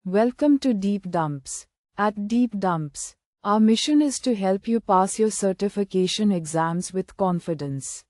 Welcome to Deep Dumps. At Deep Dumps, our mission is to help you pass your certification exams with confidence.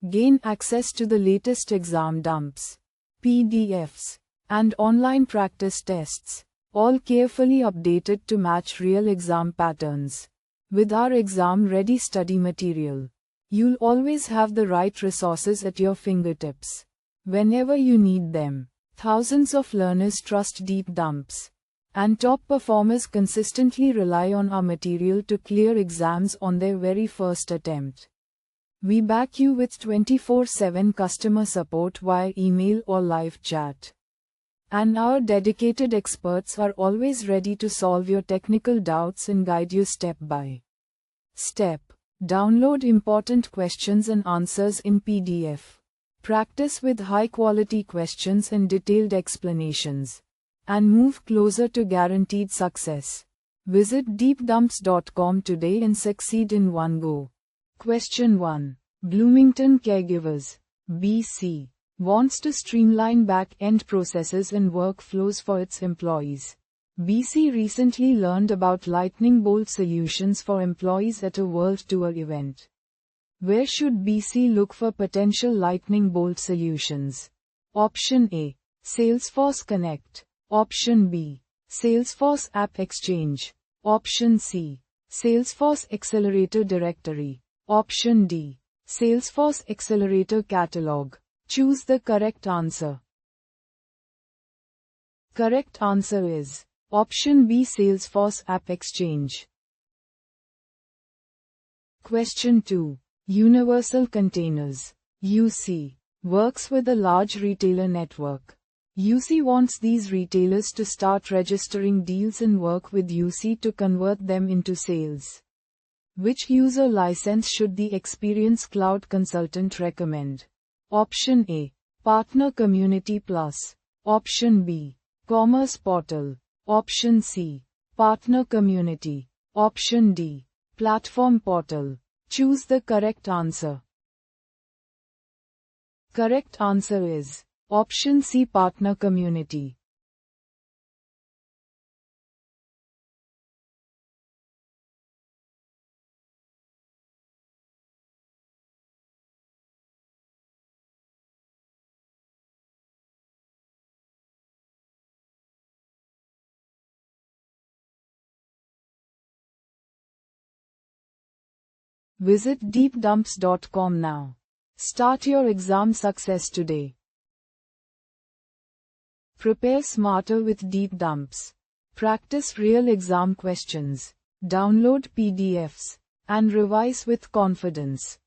Gain access to the latest exam dumps, PDFs, and online practice tests, all carefully updated to match real exam patterns. With our exam-ready study material, you'll always have the right resources at your fingertips whenever you need them. Thousands of learners trust Deep Dumps, and top performers consistently rely on our material to clear exams on their very first attempt. We back you with 24/7 customer support via email or live chat. And our dedicated experts are always ready to solve your technical doubts and guide you step by step. Download important questions and answers in PDF. Practice with high-quality questions and detailed explanations, and move closer to guaranteed success. Visit deepdumps.com today and succeed in one go. Question 1. Bloomington Caregivers, BC, wants to streamline back-end processes and workflows for its employees. BC recently learned about lightning bolt solutions for employees at a world tour event. Where should BC look for potential lightning bolt solutions? Option A. Salesforce Connect. Option B. Salesforce App Exchange. Option C. Salesforce Accelerator Directory. Option D. Salesforce Accelerator Catalog. Choose the correct answer. Correct answer is Option B. Salesforce App Exchange. Question 2. Universal Containers, UC, works with a large retailer network. UC wants these retailers to start registering deals and work with UC to convert them into sales. Which user license should the Experience Cloud consultant recommend? Option A. Partner Community Plus. Option B. Commerce Portal. Option C. Partner Community. Option D. Platform Portal. Choose the correct answer. Correct answer is Option C. Partner Community. Visit deepdumps.com now. Start your exam success today. Prepare smarter with Deep Dumps. Practice real exam questions. Download PDFs and revise with confidence.